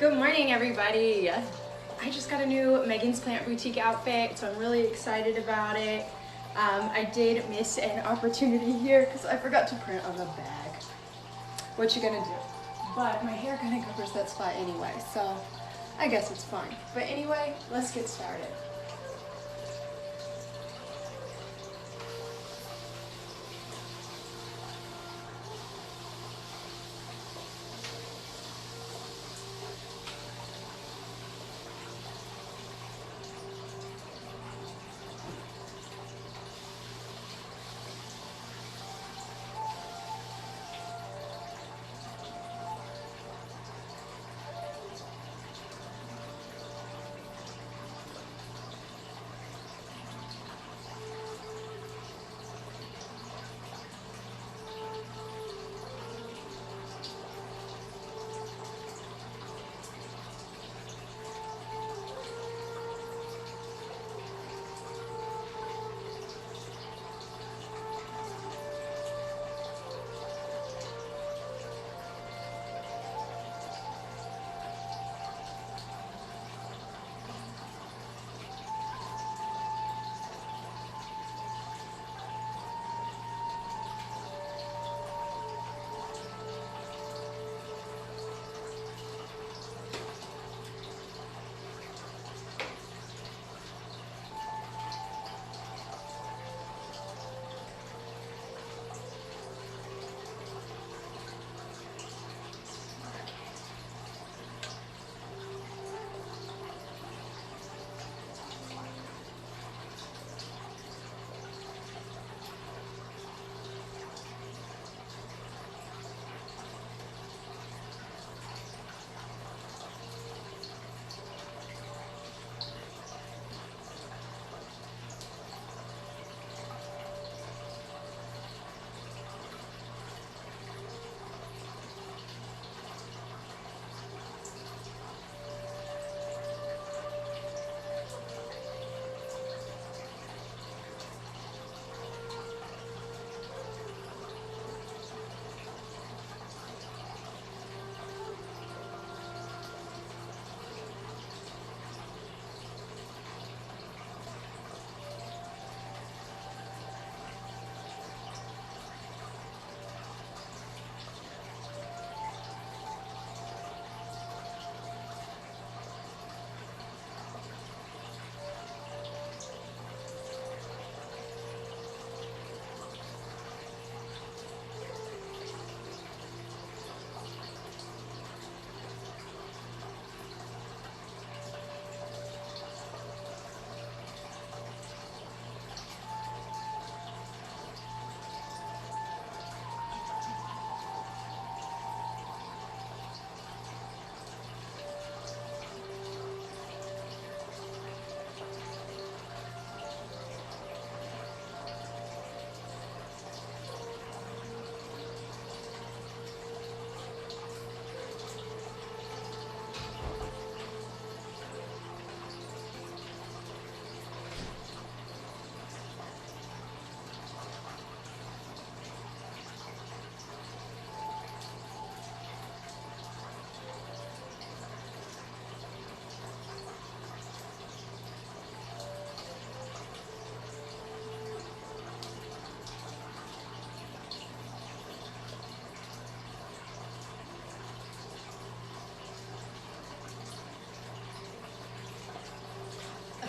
Good morning, everybody. I just got a new Megan's Plant Boutique outfit, so I'm really excited about it. I did miss an opportunity here because I forgot to print on the bag. What you gonna do? But my hair kind of covers that spot anyway, so I guess it's fine. But anyway, let's get started.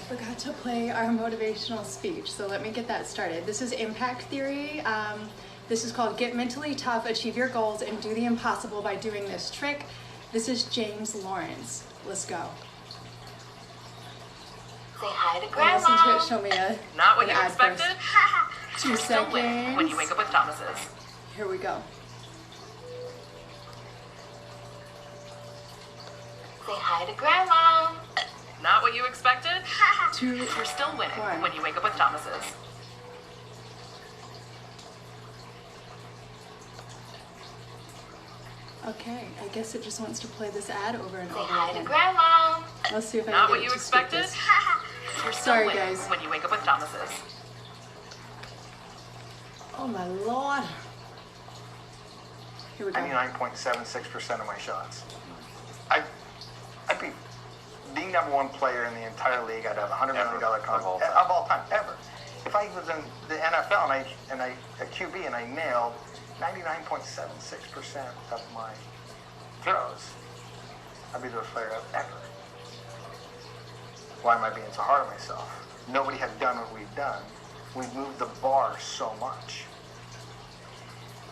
Forgot to play our motivational speech, so let me get that started. This is impact theory. This is called Get Mentally Tough, Achieve Your Goals, and Do the Impossible by Doing This Trick. This is James Lawrence. Let's go. Say hi to Grandma. Listen to it. Show me Not what you expected. 2 seconds. When you wake up with Thomas's. Here we go. Say hi to Grandma. Not what you expected. 2. You're still winning 1. when you wake up with Thomas's. Okay, I guess it just wants to play this ad over and Say over hi to again. Grandma. Let's see if I Not can what get it you to skip expected. this. You're still Sorry, winning guys. when you wake up with Thomas's. Oh my lord. Here we go. 99.76% of my shots. the number one player in the entire league. I'd have a $100 million contract Of all time. ever. If I was in the NFL and I a QB and I nailed 99.76% of my throws, I'd be the best player ever. Why am I being so hard on myself? Nobody had done what we've done. We've moved the bar so much.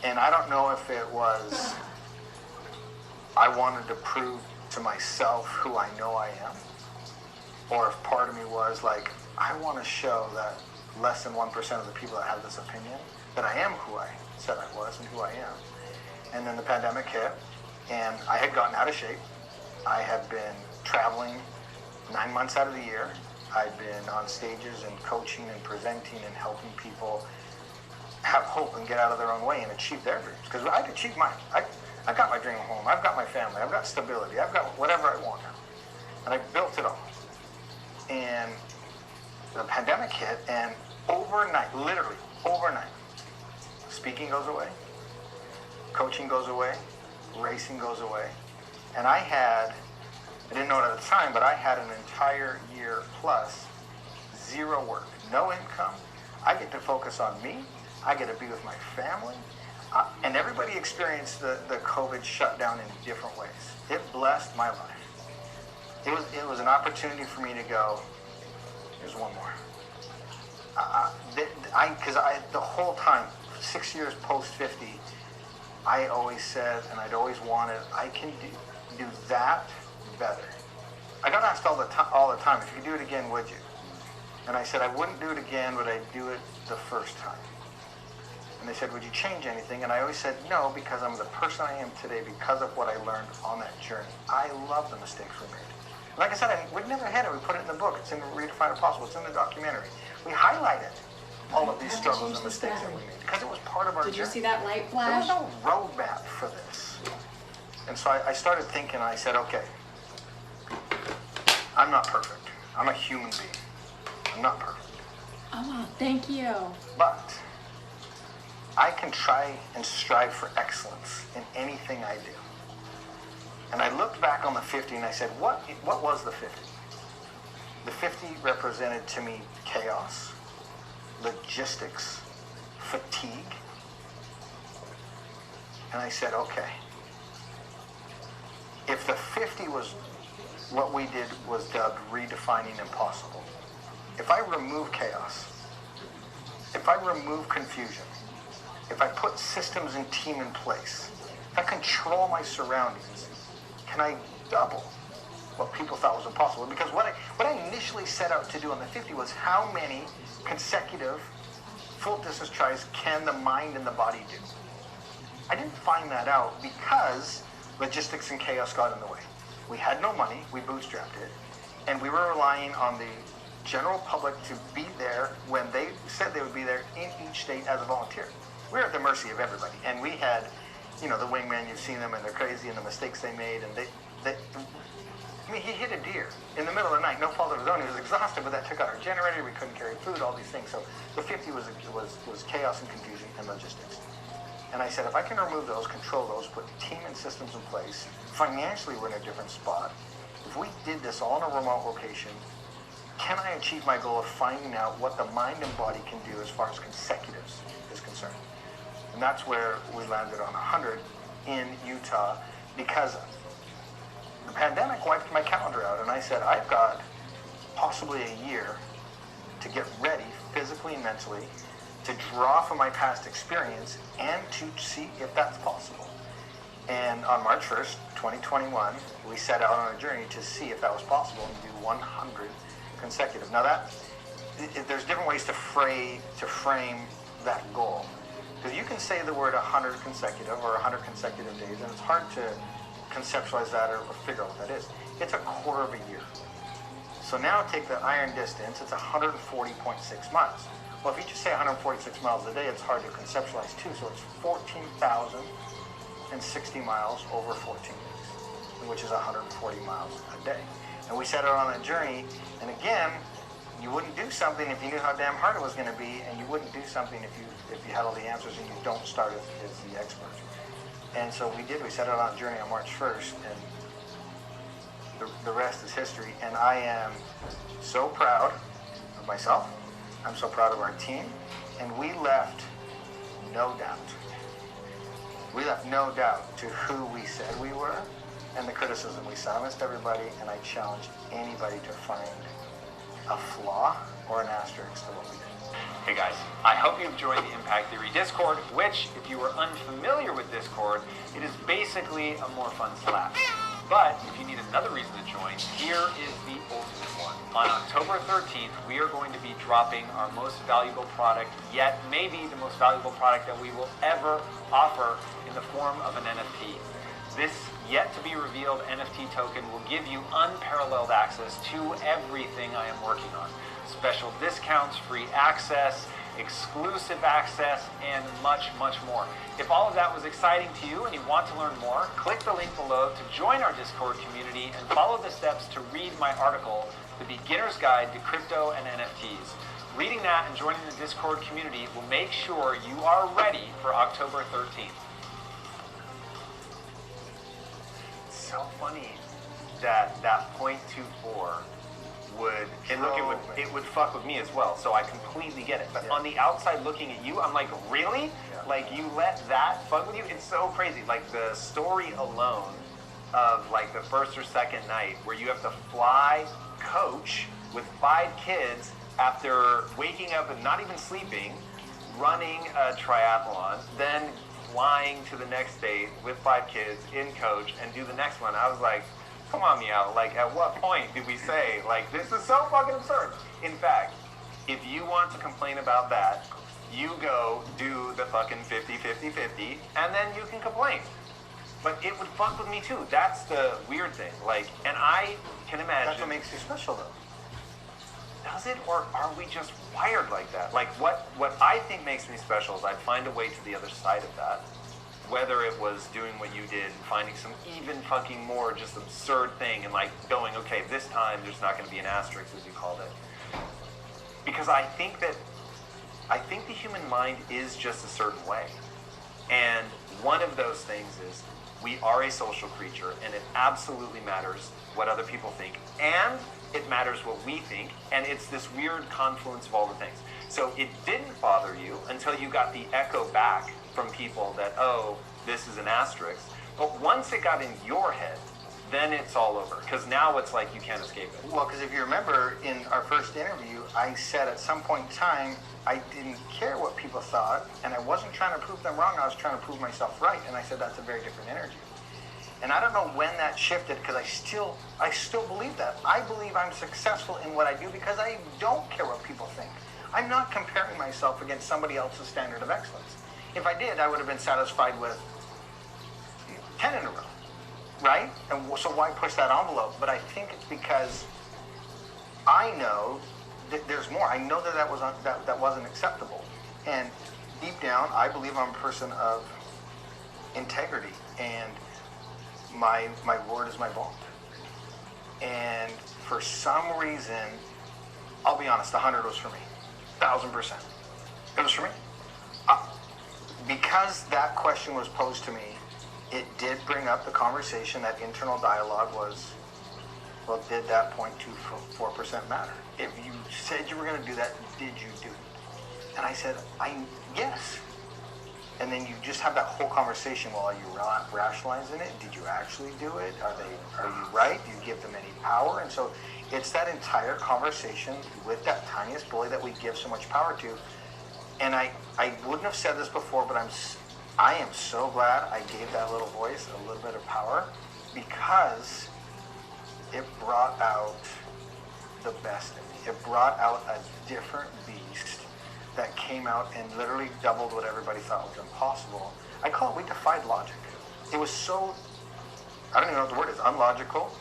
And I don't know if it was I wanted to prove to myself who I know I am, or if part of me was like, I want to show that less than 1% of the people that have this opinion, that I am who I said I was and who I am. And then the pandemic hit, and I had gotten out of shape. I had been traveling 9 months out of the year. I'd been on stages and coaching and presenting and helping people have hope and get out of their own way and achieve their dreams. Because I'd achieved mine. I got my dream home. I've got my family. I've got stability. I've got whatever I want now. And I built it all. And the pandemic hit, and overnight, literally overnight, speaking goes away, coaching goes away, racing goes away. And I didn't know it at the time, but I had an entire year plus zero work, no income. I get to focus on me. I get to be with my family. And everybody experienced the COVID shutdown in different ways. It blessed my life. It was an opportunity for me to go, here's one more. Because the whole time, 6 years post 50, I always said, and I'd always wanted, I can do that better. I got asked all the time, if you could do it again, would you? And I said, I wouldn't do it again, but I'd do it the first time. And they said, would you change anything? And I always said, no, because I'm the person I am today because of what I learned on that journey. I love the mistakes we made. Like I said, we never had it. We put it in the book. It's in Redefine Impossible. It's in the documentary. We highlighted all of these struggles and mistakes that we made because it was part of our journey. Did you see that light There flash? was no roadmap for this. And so I started thinking, and I said, okay, I'm not perfect. I'm a human being. I'm not perfect. Oh, thank you. But I can try and strive for excellence in anything I do. And I looked back on the 50 and I said, what was the 50? The 50 represented to me chaos, logistics, fatigue. And I said, okay, if the 50 was what we did was dubbed redefining impossible, if I remove chaos, if I remove confusion, if I put systems and team in place, if I control my surroundings, can I double what people thought was impossible? Because what I initially set out to do on the 50 was how many consecutive full distance tries can the mind and the body do? I didn't find that out because logistics and chaos got in the way. We had no money, we bootstrapped it, and we were relying on the general public to be there when they said they would be there in each state as a volunteer. We're at the mercy of everybody. And we had, the wingman, you've seen them and they're crazy and the mistakes they made. And he hit a deer in the middle of the night, no fault of his own. He was exhausted, but that took out our generator. We couldn't carry food, all these things. So the 50 was chaos and confusion and logistics. And I said, if I can remove those, control those, put team and systems in place, financially we're in a different spot. If we did this all in a remote location, can I achieve my goal of finding out what the mind and body can do as far as consecutives is concerned? And that's where we landed on 100 in Utah because the pandemic wiped my calendar out. And I said, I've got possibly a year to get ready physically and mentally, to draw from my past experience and to see if that's possible. And on March 1st, 2021, we set out on a journey to see if that was possible and do 100 consecutive. Now there's different ways to frame that goal. Because you can say the word 100 consecutive or 100 consecutive days, and it's hard to conceptualize that or figure out what that is. It's a quarter of a year. So now take the iron distance, it's 140.6 miles. Well, if you just say 146 miles a day, it's hard to conceptualize too. So it's 14,060 miles over 14 days, which is 140 miles a day. And we set out on that journey, and again, you wouldn't do something if you knew how damn hard it was going to be, and you wouldn't do something if you had all the answers and you don't start as the expert. And so we did. We set out on a journey on March 1st, and the rest is history. And I am so proud of myself. I'm so proud of our team. And we left no doubt. We left no doubt to who we said we were and the criticism we silenced everybody, and I challenge anybody to find a flaw or an asterisk to what we did. Hey guys, I hope you've joined the Impact Theory Discord, which, if you were unfamiliar with Discord, it is basically a more fun Slack. But if you need another reason to join, here is the ultimate one. On October 13th, we are going to be dropping our most valuable product yet, maybe the most valuable product that we will ever offer in the form of an NFT. This yet to be revealed NFT token will give you unparalleled access to everything I am working on. Special discounts, free access, exclusive access, and much, much more. If all of that was exciting to you and you want to learn more, click the link below to join our Discord community and follow the steps to read my article, The Beginner's Guide to Crypto and NFTs. Reading that and joining the Discord community will make sure you are ready for October 13th. It's so funny that 0.24 would, and look, it would fuck with me as well, so I completely get it. But on the outside looking at you, I'm like, really? Yeah. Like, you let that fuck with you? It's so crazy. Like, the story alone of, like, the first or second night where you have to fly coach with 5 kids after waking up and not even sleeping, running a triathlon, then flying to the next day with 5 kids in coach and do the next one. I was like, come on, Meow, like, at what point do we say, like, this is so fucking absurd? In fact, if you want to complain about that, you go do the fucking 50-50-50, and then you can complain. But it would fuck with me too. That's the weird thing. Like, and I can imagine. That's what makes you special, though. Does it, or are we just wired like that? Like, what I think makes me special is I'd find a way to the other side of that. Whether it was doing what you did and finding some even fucking more just absurd thing and like going, okay, this time there's not going to be an asterisk, as you called it. Because I think the human mind is just a certain way. And one of those things is we are a social creature, and it absolutely matters what other people think, and it matters what we think, and it's this weird confluence of all the things. So it didn't bother you until you got the echo back from people that, oh, this is an asterisk. But once it got in your head, then it's all over. Because now it's like you can't escape it. Well, because if you remember in our first interview, I said at some point in time, I didn't care what people thought, and I wasn't trying to prove them wrong, I was trying to prove myself right. And I said that's a very different energy. And I don't know when that shifted, because I still believe that. I believe I'm successful in what I do because I don't care what people think. I'm not comparing myself against somebody else's standard of excellence. If I did, I would have been satisfied with 10 in a row, right? And so why push that envelope? But I think it's because I know that there's more. I know that wasn't acceptable. And deep down, I believe I'm a person of integrity, and my word is my bond. And for some reason, I'll be honest, 100 was for me. 1,000%. It was for me. Because that question was posed to me, it did bring up the conversation. That internal dialogue was, well, did that 0.24% matter? If you said you were going to do that, did you do it? And I said, yes. And then you just have that whole conversation. Well, are you rationalizing it? Did you actually do it? Are you right? Do you give them any power? And so it's that entire conversation with that tiniest bully that we give so much power to. And I wouldn't have said this before, but I am so glad I gave that little voice a little bit of power, because it brought out the best in me. It brought out a different beast that came out and literally doubled what everybody thought was impossible. I call it, we defied logic. It was so, I don't even know what the word is, unlogical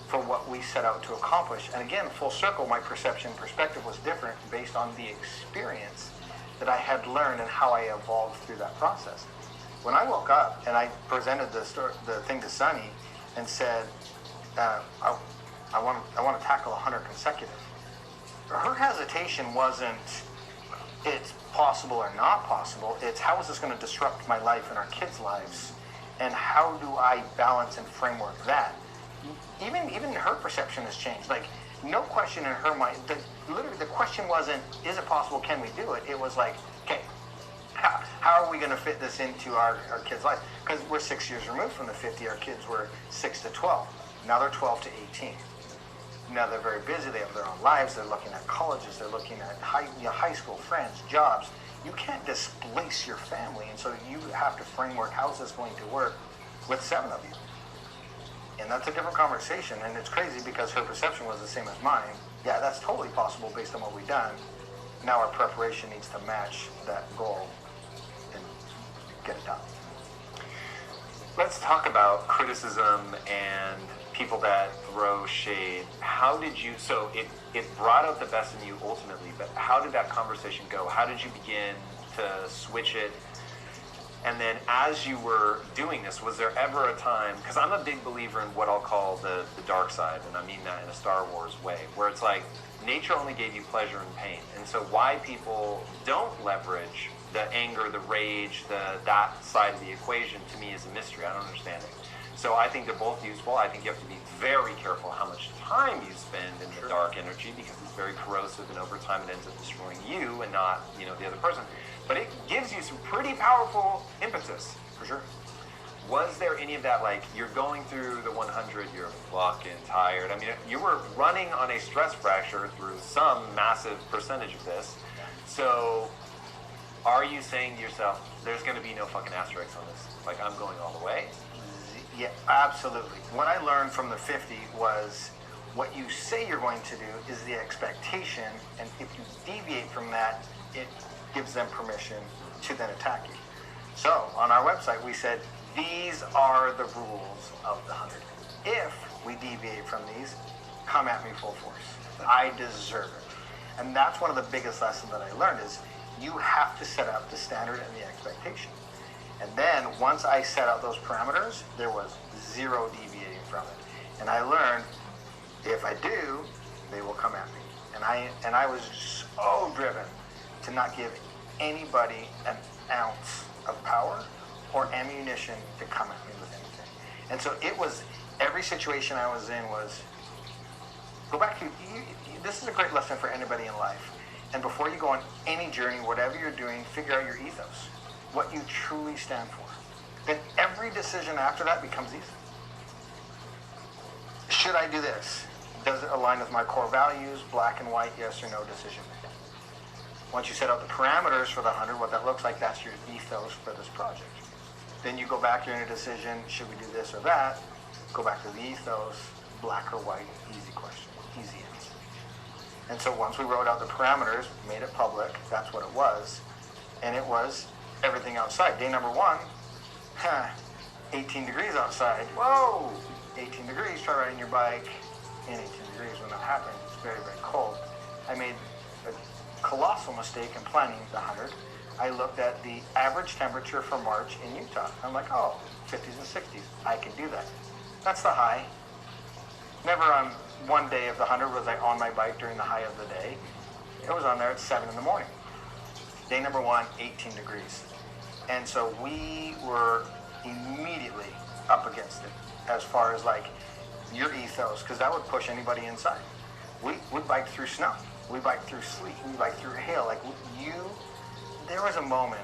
for what we set out to accomplish. And again, full circle, my perception perspective was different based on the experience that I had learned and how I evolved through that process. When I woke up and I presented the thing to Sunny and said, I want to tackle 100 consecutive. Her hesitation wasn't, it's possible or not possible. It's, how is this going to disrupt my life and our kids' lives? And how do I balance and framework that? even her perception has changed. Like, no question in her mind. Literally, the question wasn't, is it possible? Can we do it? It was like, okay, how are we going to fit this into our kids' life? Because we're 6 years removed from the 50. Our kids were 6 to 12. Now they're 12 to 18. Now they're very busy. They have their own lives. They're looking at colleges. They're looking at high school friends, jobs. You can't displace your family, and so you have to framework how is this going to work with 7 of you. And that's a different conversation, and it's crazy because her perception was the same as mine. Yeah, that's totally possible based on what we've done. Now our preparation needs to match that goal and get it done. Let's talk about criticism and people that throw shade. How did you, so it brought out the best in you ultimately, but how did that conversation go? How did you begin to switch it? And then as you were doing this, was there ever a time, because I'm a big believer in what I'll call the dark side, and I mean that in a Star Wars way, where it's like nature only gave you pleasure and pain. And so why people don't leverage the anger, the rage, that side of the equation, to me is a mystery. I don't understand it. So I think they're both useful. I think you have to be very careful how much time you spend in the dark energy, because it's very corrosive, and over time it ends up destroying you and not, the other person. But it gives you some pretty powerful impetus, for sure. Was there any of that, like, you're going through the 100, you're fucking tired. I mean, you were running on a stress fracture through some massive percentage of this. So are you saying to yourself, there's going to be no fucking asterisks on this? Like, I'm going all the way? Yeah, absolutely. What I learned from the 50 was what you say you're going to do is the expectation, and if you deviate from that, it gives them permission to then attack you. So on our website, we said, these are the rules of the 100. If we deviate from these, come at me full force. I deserve it. And that's one of the biggest lessons that I learned is you have to set up the standard and the expectation. And then once I set out those parameters, there was zero deviating from it. And I learned if I do, they will come at me. And I was so driven to not give anybody an ounce of power or ammunition to come at me with anything. And so it was, every situation I was in was, go back to, this is a great lesson for anybody in life. And before you go on any journey, whatever you're doing, figure out your ethos, what you truly stand for. Then every decision after that becomes easy. Should I do this? Does it align with my core values, black and white, yes or no decision making? Once you set out the parameters for the 100, what that looks like, that's your ethos for this project. Then you go back during a decision, should we do this or that? Go back to the ethos, black or white, easy question, easy answer. And so once we wrote out the parameters, made it public, that's what it was. And it was everything outside. Day number 1, 18 degrees outside. Whoa, 18 degrees, try riding your bike in 18 degrees when that happens. It's very, very cold. I made a colossal mistake in planning the 100. I looked at the average temperature for March in Utah. I'm like, oh, 50s and 60s. I can do that. That's the high. Never on one day of the 100 was I on my bike during the high of the day. It was on there at 7 in the morning. Day number 1, 18 degrees. And so we were immediately up against it as far as like your ethos, because that would push anybody inside. We biked through snow. We biked through sleet. We biked through hail. Like there was a moment,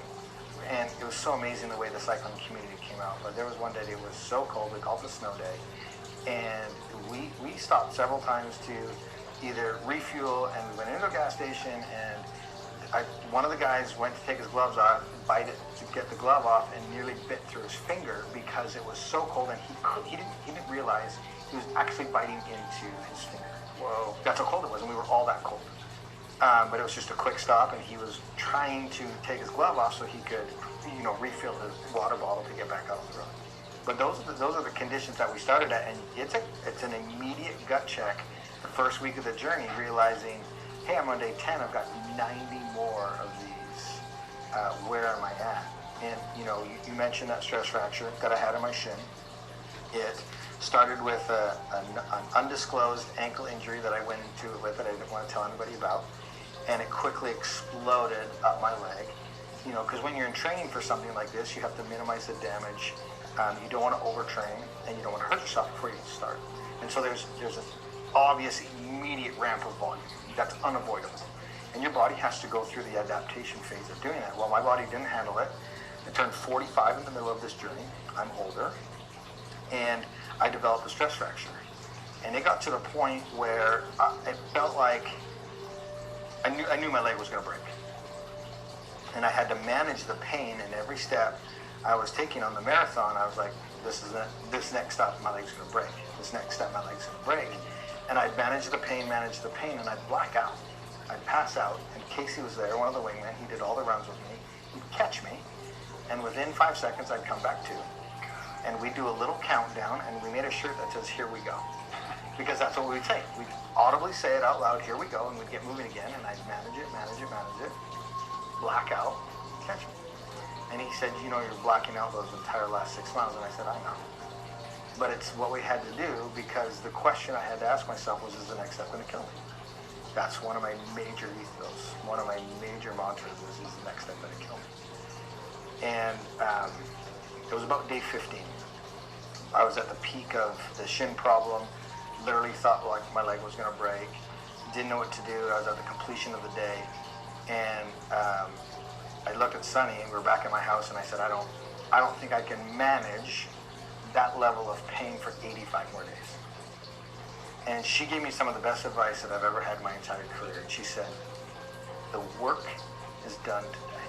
and it was so amazing the way the cycling community came out, but there was one day it was so cold, we called it a snow day, and we stopped several times to either refuel, and we went into a gas station, and one of the guys went to take his gloves off, bite it to get the glove off, and nearly bit through his finger because it was so cold, and he didn't realize he was actually biting into his finger. Whoa. That's how cold it was, and we were all that cold. But it was just a quick stop, and he was trying to take his glove off so he could, refill his water bottle to get back out on the road. But those are the conditions that we started at, and it's an immediate gut check the first week of the journey, realizing, hey, I'm on day 10, I've got 90 more of these. Where am I at? And you mentioned that stress fracture that I had in my shin. It started with an undisclosed ankle injury that I went into it with that I didn't want to tell anybody about, and it quickly exploded up my leg. Because when you're in training for something like this, you have to minimize the damage You don't want to overtrain, and you don't want to hurt yourself before you start. And so there's an obvious immediate ramp of volume. That's unavoidable. And your body has to go through the adaptation phase of doing that. Well, my body didn't handle it. I turned 45 in the middle of this journey. I'm older. And I developed a stress fracture. And it got to the point where it felt like I knew my leg was going to break. And I had to manage the pain in every step I was taking on the marathon. I was like, this next step, my leg's going to break. This next step, my leg's going to break. And I'd manage the pain, and I'd black out. I'd pass out, and Casey was there, one of the wingmen. He did all the runs with me. He'd catch me, and within 5 seconds, I'd come back to. And we'd do a little countdown, and we made a shirt that says, "Here we go." Because that's what we'd say. We'd audibly say it out loud, "Here we go," and we'd get moving again, and I'd manage it, black out, catch me. And he said, "You know, you're blacking out those entire last 6 miles." And I said, "I know." But it's what we had to do, because the question I had to ask myself was, is the next step going to kill me? That's one of my major ethos. One of my major mantras is the next step going to kill me? And it was about day 15. I was at the peak of the shin problem. Literally thought like my leg was going to break. Didn't know what to do. I was at the completion of the day. And I looked at Sunny, and we were back at my house, and I said, I don't think I can manage that level of pain for 85 more days. And she gave me some of the best advice that I've ever had in my entire career. And she said, the work is done today.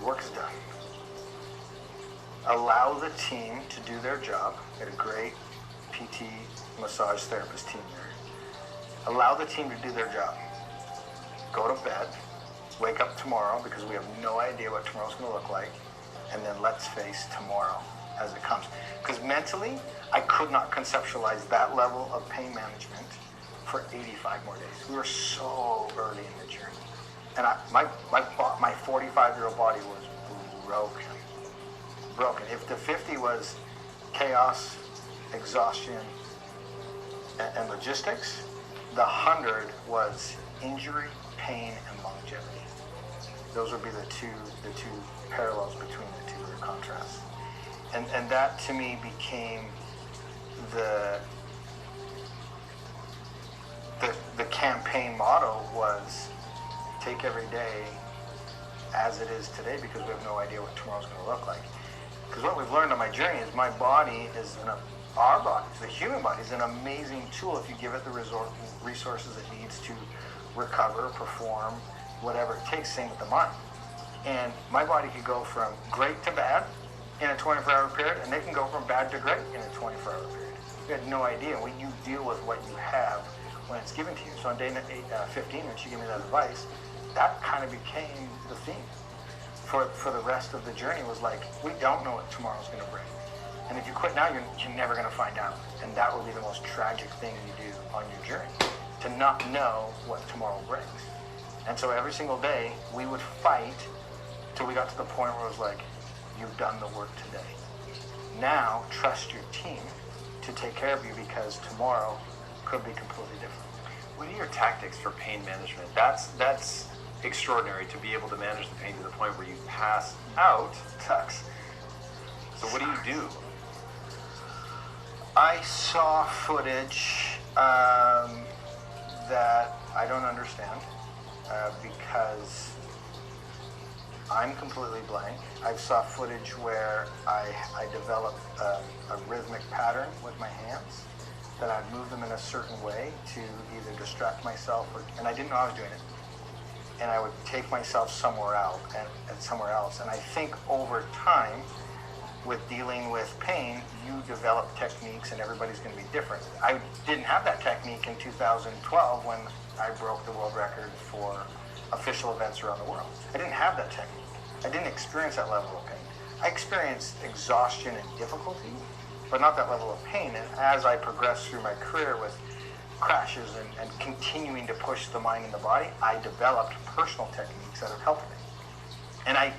The work is done. Allow the team to do their job. We had a great PT massage therapist team there. Allow the team to do their job. Go to bed. Wake up tomorrow, because we have no idea what tomorrow's going to look like. And then let's face tomorrow as it comes. Because mentally, I could not conceptualize that level of pain management for 85 more days. We were so early in the journey. And my 45-year-old body was broken. If the 50 was chaos, exhaustion, and logistics, the 100 was injury, pain, and longevity. Those would be the two parallels between the two, or contrasts. And that to me became the campaign motto was take every day as it is today, because we have no idea what tomorrow's going to look like. Because what we've learned on my journey is my body is our body, the human body, is an amazing tool if you give it the resources it needs to recover, perform, whatever it takes. Same with the mind. And my body could go from great to bad in a 24-hour period, and they can go from bad to great in a 24-hour period. You had no idea. When you deal with what you have when it's given to you. So on day 15, when she gave me that advice, that kind of became the theme for the rest of the journey. Was like, we don't know what tomorrow's going to bring. And if you quit now, you're never going to find out. And that will be the most tragic thing you do on your journey, to not know what tomorrow brings. And so every single day, we would fight till we got to the point where it was like, you've done the work today. Now, trust your team to take care of you, because tomorrow could be completely different. What are your tactics for pain management? That's extraordinary, to be able to manage the pain to the point where you pass out. Sucks. So what do you do? I saw footage that I don't understand, because I'm completely blank. I saw footage where I developed a rhythmic pattern with my hands, that I'd move them in a certain way to either distract myself, and I didn't know I was doing it. And I would take myself somewhere else. And I think over time, with dealing with pain, you develop techniques, and everybody's going to be different. I didn't have that technique in 2012 when I broke the world record for official events around the world. I didn't have that technique. I didn't experience that level of pain. I experienced exhaustion and difficulty, but not that level of pain. And as I progressed through my career with crashes and continuing to push the mind and the body, I developed personal techniques that have helped me. And I